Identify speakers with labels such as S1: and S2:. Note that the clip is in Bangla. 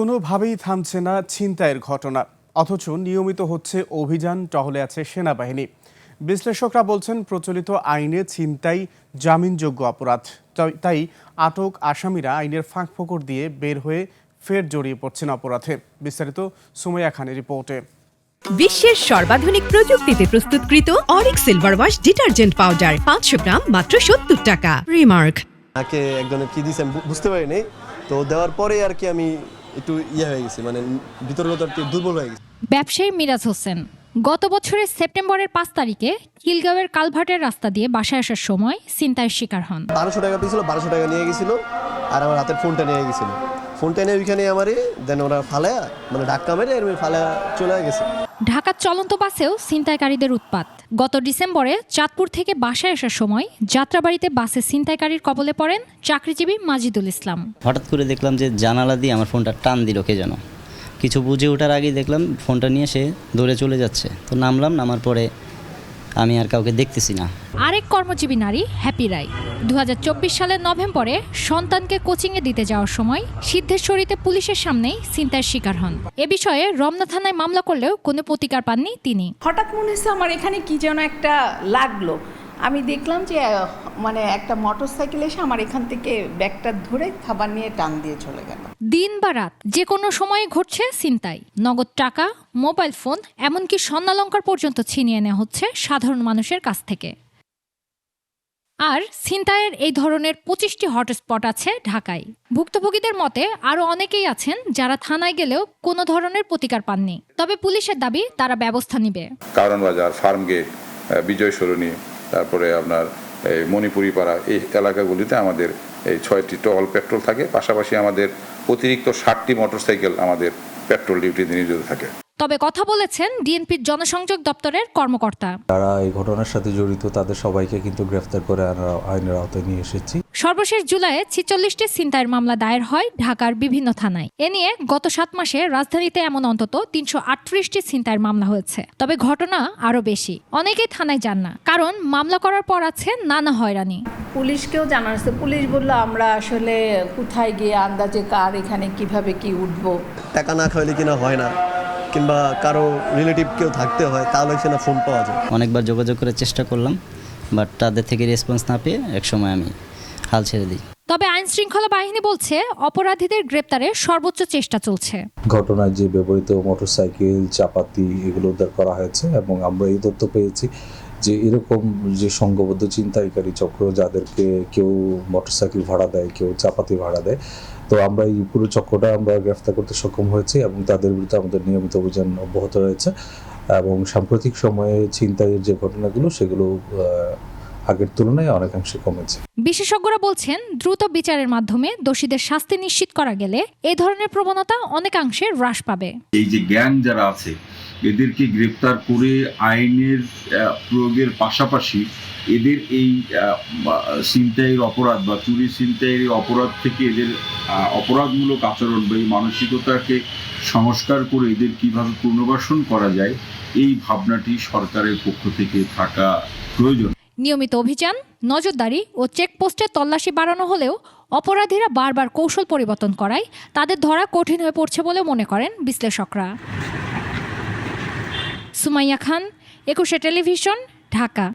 S1: কোনোভাবেই থামছে না ছিনতাইয়ের ঘটনা, অথচ নিয়মিত হচ্ছে অভিযান, টহলে আছে সেনাবাহিনী। বিশ্লেষকরা বলছেন প্রচলিত আইনে ছিনতাই জামিনযোগ্য অপরাধ, তাই আটক আসামিরা আইনের ফাঁকফোকর দিয়ে বের হয়ে ফের জড়িয়ে পড়ছেন অপরাধে। বিস্তারিত সুমাইয়া খানের রিপোর্টে।
S2: বিশ্বের সর্বাধুনিক প্রযুক্তিতে প্রস্তুতকৃত Arik silver wash detergent powder 500 গ্রাম মাত্র 70 টাকা। রিমার্ক।
S3: তাকে একজনের কি দিয়েছেন বুঝতে পারিনি, তো দেওয়ার পরে আর কি আমি একটু হয়ে গেছি, মানে ভিতরগত একটু দুর্বল হয়ে গেছি।
S4: ব্যবসায়ী মিরাজ হোসেন গত বছরের সেপ্টেম্বরের 5 তারিখে খিলগাঁওয়ের কালভার্টের রাস্তা দিয়ে বাসায় আসার সময় ছিনতাইয়ের শিকার হন।
S3: 1200 টাকা দিয়েছিল, 1200 টাকা নিয়ে গেছিল, আর আমার হাতের ফোনটা নিয়ে গেছিল। ফোনটা নিয়ে ওইখানে আমারে দেন ওরা ফালায়া, মানে ধাক্কা মেরে এর ফালায়া চলে গেছে।
S4: ঢাকার চলন্ত বাসেও ছিনতাইকারীদের উৎপাত। গত ডিসেম্বরে চাঁদপুর থেকে বাসায় আসার সময় যাত্রাবাড়িতে বাসে ছিনতাইকারীর কবলে পড়েন চাকরিজীবী মাজিদুল ইসলাম।
S5: হঠাৎ করে দেখলাম যে জানালা দিয়ে আমার ফোনটা টান দিল কে যেন, কিছু বুঝে ওঠার আগেই দেখলাম ফোনটা নিয়ে সে দৌড়ে চলে যাচ্ছে। তো নামলাম, নামার পরে আমি আর কাউকে দেখতেছি না।
S4: আরেক কর্মজীবী নারী হ্যাপি রায় 2024 সালের নভেম্বরে সন্তানকে কোচিংয়ে দিতে যাওয়ার সময় সিদ্ধেশ্বরীতে পুলিশের সামনেই ছিনতাইয়ের শিকার হন। এ বিষয়ে রমনা থানায় মামলা করলেও কোনো প্রতিকার পাননি তিনি।
S6: হঠাৎ মনে হচ্ছে আমার এখানে কি যেন একটা লাগলো। আমি দেখলাম যে মানে একটা মোটরসাইকেল এসে আমার এখান থেকে ব্যাগটা ধরে খাবার নিয়ে টান দিয়ে চলে গেল।
S4: দিন বা রাত যে কোনো সময়ে ঘটছে ছিনতাই। নগদ টাকা, মোবাইল ফোন, এমনকি স্বর্ণালংকার পর্যন্ত ছিনিয়ে নেওয়া হচ্ছে সাধারণ মানুষের কাছ থেকে। আর ছিনতাইয়ের এই ধরনের 25টি হটস্পট আছে ঢাকায়। ভুক্তভোগীদের মতে আরও অনেকেই আছেন যারা থানায় গেলেও কোনো ধরনের প্রতিকার পাননি। তবে পুলিশের দাবি তারা ব্যবস্থা নেবে।
S7: কারণ বাজার, ফার্মগেট, বিজয় সরণি, তারপরে আপনার এই মণিপুরি পাড়া, এই এলাকাগুলিতে আমাদের এই 6টি টহল পেট্রোল থাকে। পাশাপাশি আমাদের অতিরিক্ত 60টি মোটরসাইকেল আমাদের পেট্রোল ডিউটিতে নিয়োজিত থাকে।
S4: তবে কথা বলেছেন ডিএনপির জনসংযোগ দপ্তরের কর্মকর্তা।
S8: যারা এই ঘটনার সাথে জড়িত তাদের সবাইকে কিন্তু গ্রেফতার করে আইনের আওতায় নিয়ে এসেছি।
S4: সর্বশেষ জুলাইয়ে 46টি ছিনতাইয়ের মামলা দায়ের হয় ঢাকার বিভিন্ন থানায়। এ নিয়ে গত 7 মাসে রাজধানীতে এমন অন্তত 338টি ছিনতাইয়ের মামলা হয়েছে। তবে ঘটনা আরও বেশি। অনেকেই থানায় যান না, কারণ মামলা করার পর আছে নানা হয়রানি।
S6: পুলিশকেও জানাচ্ছে, পুলিশ বললো আমরা আসলে কোথায় গিয়ে আন্দাজে কার এখানে কিভাবে কি উঠবো।
S3: টাকা না খাইলে কিনা হয় না, কিংবা কারো রিলেটিভ কেউ থাকতে হয়, তাহলে সেটা ফোন পাওয়া যায়।
S5: অনেকবার যোগাযোগ করে চেষ্টা করলাম, বাট তাদের থেকে রেসপন্স না পেয়ে একসময় আমি হাল ছেড়ে দিই।
S4: তবে আইন শৃঙ্খলা বাহিনী বলছে অপরাধীদের গ্রেপ্তারে সর্বোচ্চ চেষ্টা চলছে।
S8: ঘটনায় যে ব্যবহৃত মোটরসাইকেল, চাপাতি এগুলো উদ্ধার করা হয়েছে এবং আমরা এই তথ্য পেয়েছি যে এরকম যে সংঘবদ্ধ ছিনতাইকারী চক্র, যাদেরকে কেউ মোটরসাইকেল ভাড়া দেয়, কেউ চাপাতি ভাড়া দেয়, তো আমরা এই পুরো চক্রটা আমরা গ্রেফতার করতে সক্ষম হয়েছি এবং তাদের বিরুদ্ধে আমাদের নিয়মিত অভিযান অব্যাহত রয়েছে। এবং সাম্প্রতিক সময়ে ছিনতাইয়ের যে ঘটনাগুলো সেগুলো আগের তুলনায় অনেকাংশে কমেছে।
S4: বিশেষজ্ঞরা বলছেন দ্রুত বিচারের মাধ্যমে দোষীদের শাস্তি নিশ্চিত করা গেলে এই ধরনের প্রবণতা অনেকাংশে হ্রাস পাবে।
S9: এই যে গ্যাং যারা আছে এদেরকে গ্রেপ্তার করে আইনের প্রয়োগের পাশাপাশি এদের এই ছিনতাইয়ের অপরাধ বা চুরি ছিনতাইয়ের অপরাধ থেকে এদের অপরাধমূলক আচরণ বা এই মানসিকতাকে সংস্কার করে এদের কিভাবে পুনর্বাসন করা যায়, এই ভাবনাটি সরকারের পক্ষ থেকে থাকা প্রয়োজন।
S4: নিয়মিত অভিযান, নজরদারি ও চেকপোস্টে তল্লাশি বাড়ানো হলেও অপরাধীরা বারবার কৌশল পরিবর্তন করায় তাদের ধরা কঠিন হয়ে পড়ছে বলে মনে করেন বিশ্লেষকরা। সুমাইয়া খান, 21 টেলিভিশন, ঢাকা।